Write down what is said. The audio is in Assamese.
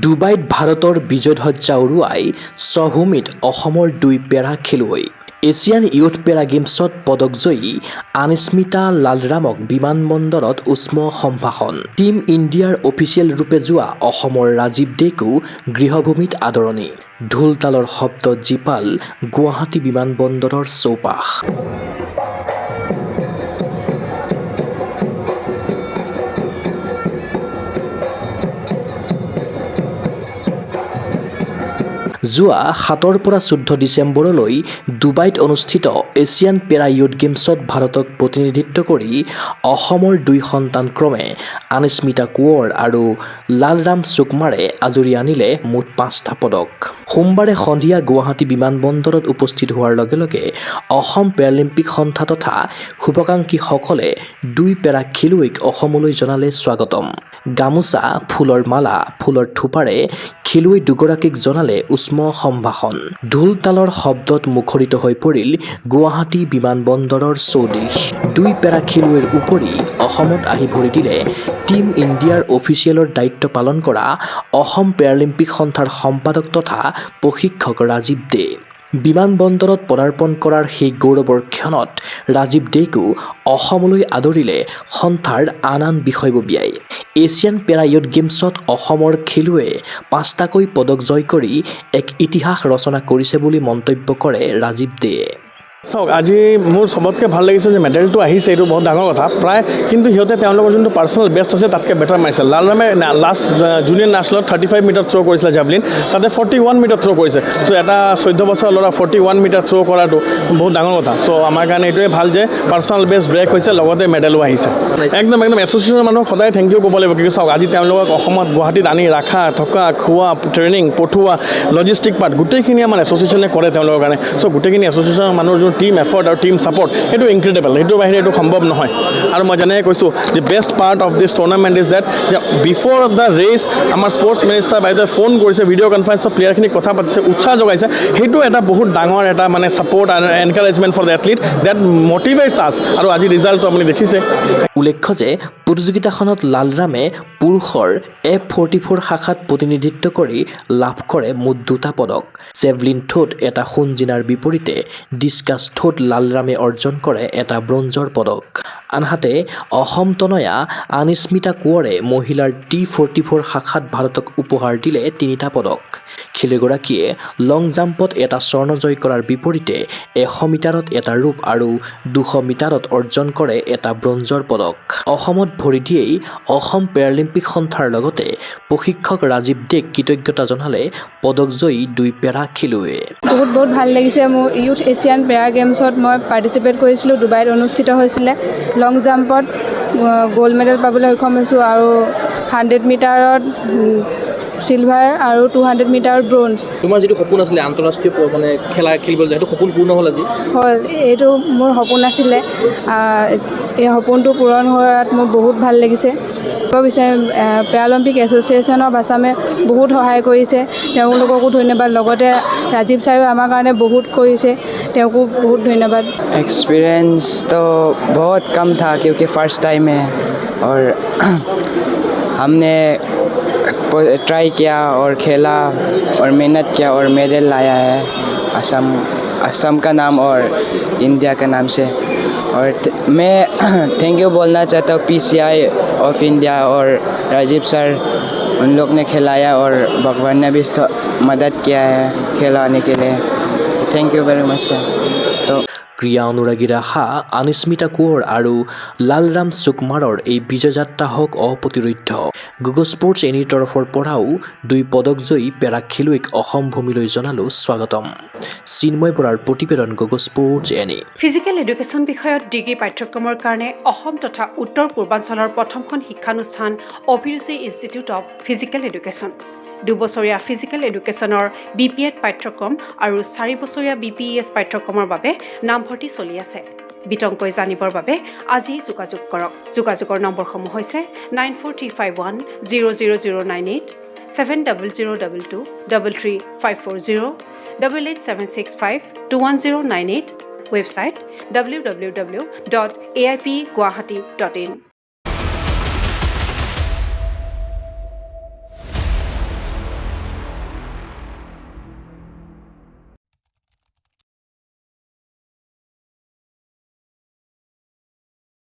ডুবাইত ভাৰতৰ বিজয়ধ্বজা উৰুৱাই স্বভূমিত অসমৰ 2 পেৰা খেলুৱৈ এছিয়ান ইউথ পেৰা গেমছত পদকজয়ী আনিস্মিতা লালৰামক বিমানবন্দৰত উষ্ম সম্ভাষণ টীম ইণ্ডিয়াৰ অফিচিয়েল ৰূপে যোৱা অসমৰ ৰাজীৱ দেকো গৃহভূমিত আদৰণি ঢোল তালৰ শব্দ জিপাল গুৱাহাটী বিমানবন্দৰৰ চৌপাশ যোৱা 7ৰ পৰা 14 ডিচেম্বৰলৈ ডুবাইত অনুষ্ঠিত এছিয়ান পেৰা ইউথ গেমছত ভাৰতক প্ৰতিনিধিত্ব কৰি অসমৰ 2 সন্তান ক্ৰমে আনিস্মিতা কোঁৱৰ আৰু লালৰাম সুকুমাৰে আজৰি আনিলে মুঠ 5টা পদক সোমবাৰে সন্ধিয়া গুৱাহাটী বিমানবন্দৰত উপস্থিত হোৱাৰ লগে লগে অসম পেৰালিম্পিক সন্থা তথা শুভাকাংক্ষীসকলে 2 পেৰা খেলুৱৈক অসমলৈ জনালে স্বাগতম গামোচা ফুলৰ মালা ফুলৰ থোপাৰে খেলুৱৈ দুগৰাকীক জনালে উষ্ম সম্ভাষণ ঢোল তালৰ শব্দত মুখৰিত হৈ পৰিল গুৱাহাটী বিমানবন্দৰৰ চৌদিশ 2 পেৰা খেলুৱৈৰ উপৰি অসমত আহি ভৰি দিলে টীম ইণ্ডিয়াৰ অফিচিয়েলৰ দায়িত্ব পালন কৰা অসম পেৰালিম্পিক সন্থাৰ সম্পাদক তথা প্ৰশিক্ষক ৰাজীৱ দে বিমানবন্দৰত পদাৰ্পণ কৰাৰ সেই গৌৰৱৰ ক্ষণত ৰাজীৱ দেকো অসমলৈ আদৰিলে সন্থাৰ আন বিষয়ববীয়াই এছিয়ান পেৰা ইউথ গেমছত অসমৰ খেলুৱৈয়ে 5টাকৈ পদক জয় কৰি এক ইতিহাস ৰচনা কৰিছে বুলি মন্তব্য কৰে ৰাজীৱ দে চাওক আজি মোৰ সবতকৈ ভাল লাগিছে যে মেডেলটো আহিছে এইটো বহুত ডাঙৰ কথা প্ৰায় কিন্তু সিহঁতে তেওঁলোকৰ যোনটো পাৰ্চনেল বেষ্ট আছে তাতকৈ বেটাৰ মাৰিছে লালৰামে লাষ্ট জুনিয়ৰ নেশ্যনেলত 35 মিটাৰ থ্ৰ' কৰিছিলে জাভলিন তাতে 41 মিটাৰ থ্ৰ' কৰিছে চ' এটা 14 বছৰ ল'ৰা 41 মিটাৰ থ্ৰ' কৰাটো বহুত ডাঙৰ কথা চ' আমাৰ কাৰণে এইটোৱে ভাল যে পাৰ্চনেল বেষ্ট ব্ৰেক হৈছে লগতে মেডেলো আহিছে একদম এছ'চিয়েশ্যনৰ মানুহক সদায় থেংক ইউ ক'ব লাগিব কিন্তু চাওক আজি তেওঁলোকক অসমত গুৱাহাটীত আনি ৰাখা থকা খোৱা ট্ৰেইনিং পঠোৱা লজিষ্টিক পাৰ্ট গোটেইখিনি আমাৰ এছ'চিয়েশ্যনে কৰে তেওঁলোকৰ কাৰণে চ' গোটেইখিনি এছ'চিয়েশ্যনৰ মানুহৰ টিম এফৰ্ট আৰু টিম ছাপৰ্ট সেইটো ইনক্ৰেডিবল সেইটো বাহিৰে এইটো সম্ভৱ নহয় আৰু মই যেনেকৈ কৈছোঁ যে best part of this tournament is that যে বিফৰ দ্য ৰেচ আমাৰ স্পৰ্টছ মিনিষ্টাৰ বাইদেৱে ফোন কৰিছে ভিডিঅ' কনফাৰেঞ্চত প্লেয়াৰখিনিক কথা পাতিছে উৎসাহ যোগাইছে সেইটো এটা বহুত ডাঙৰ এটা মানে ছাপৰ্ট আৰু encouragement for the athlete that motivates us আৰু আজি ৰিজাল্টটো আপুনি দেখিছে উল্লেখ্য যে প্ৰতিযোগিতাখনত লালৰামে পুৰুষৰ F44 শাখাত প্ৰতিনিধিত্ব কৰি লাভ কৰে মুঠ 2টা পদক জেভলিন থ্ৰ'ত এটা সোণ জিনাৰ বিপৰীতে ডিস্কাছ থ্ৰ'ত লালৰামে অৰ্জন কৰে এটা ব্ৰঞ্জৰ পদক আনহাতে অসম তনয়া আনিস্মিতা কোঁৱৰে মহিলাৰ T44 শাখাত ভাৰতক উপহাৰ দিলে 3টা পদক খেলুৱৈগৰাকীয়ে লং জাম্পত এটা স্বৰ্ণ জয় কৰাৰ বিপৰীতে 100 মিটাৰত এটা ৰূপ আৰু 200 মিটাৰত অৰ্জন কৰে এটা ব্ৰঞ্জৰ পদক অসমত ভৰি দিয়েই অসম পেৰালিম্পিক সন্থাৰ লগতে প্ৰশিক্ষক ৰাজীৱ দেক কৃতজ্ঞতা জনালে পদকজয়ী 2 পেৰা খেলুৱৈয়ে বহুত ভাল লাগিছে মোৰ ইউথ এছিয়ান পেৰা গেমছত মই পাৰ্টিচিপেট কৰিছিলোঁ ডুবাইত অনুষ্ঠিত হৈছিলে লং জাম্পত গ'ল্ড মেডেল পাবলৈ সক্ষম হৈছোঁ আৰু 100 মিটাৰত চিলভাৰ আৰু 200 মিটাৰত ব্ৰঞ্জ তোমাৰ যিটো সপোন আছিলে আন্তঃৰাষ্ট্ৰীয় মানে খেলিবলৈ সেইটো সপোন পূৰ্ণ হ'ল আজি হ'ল এইটো মোৰ সপোন আছিলে এই সপোনটো পূৰণ হোৱাত মোৰ বহুত ভাল লাগিছে পেৰালিম্পিক এছ'চিয়েশ্যন অফ আছামে বহুত সহায় কৰিছে তেওঁলোককো ধন্যবাদ লগতে ৰাজীৱ ছাৰেও আমাৰ কাৰণে বহুত কৰিছে তেওঁকো बहुत धन्यवाद एक्सपीरियंस तो बहुत कम था क्योंकि फ़र्स्ट टाइम है और हमने ट्राई किया और खेला और मेहनत किया और मेडल लाया है असम का नाम और इंडिया का नाम से और मैं थैंक यू बोलना चाहता हूँ PCI ऑफ इंडिया और राजीव सर उन लोग ने खिलाया और भगवान ने भी मदद किया है खिलाने के लिए thank you very much sir तो ক্ৰীড়া অনুৰাগী ৰাহা আনিস্মিতা কোঁৱৰ আৰু লালৰাম সুকুমাৰৰ এই বিজয়যাত্ৰা হওক অপ্ৰতিৰোধ্য গুগল স্পৰ্টছ এনিৰ তৰফৰ পৰাও 2 পদকজয়ী পেৰা খেলুৱৈক অসম ভূমিলৈ জনালো স্বাগতম চিন্ময় বৰাৰ প্ৰতিবেদন Google sports any physical education বিষয়ত ডিগ্ৰী পাঠ্যক্ৰমৰ কাৰণে অসম তথা উত্তৰ পূৰ্বাঞ্চলৰ প্ৰথমখন শিক্ষানুষ্ঠান অভিৰুচি ইনষ্টিটিউট অৱ ফিজিকেল এডুকেশ্যন 2 বছৰীয়া ফিজিকেল এডুকেশ্যনৰ BPEd পাঠ্যক্ৰম আৰু 4 বছৰীয়া BPES পাঠ্যক্ৰমৰ বাবে নামভৰ্তি চলি আছে বিতংকৈ জানিবৰ বাবে আজি যোগাযোগ কৰক যোগাযোগৰ নম্বৰসমূহ হৈছে 9435100098 7002 33540 88765210098 ৱেবছাইট www.aipguwahati.in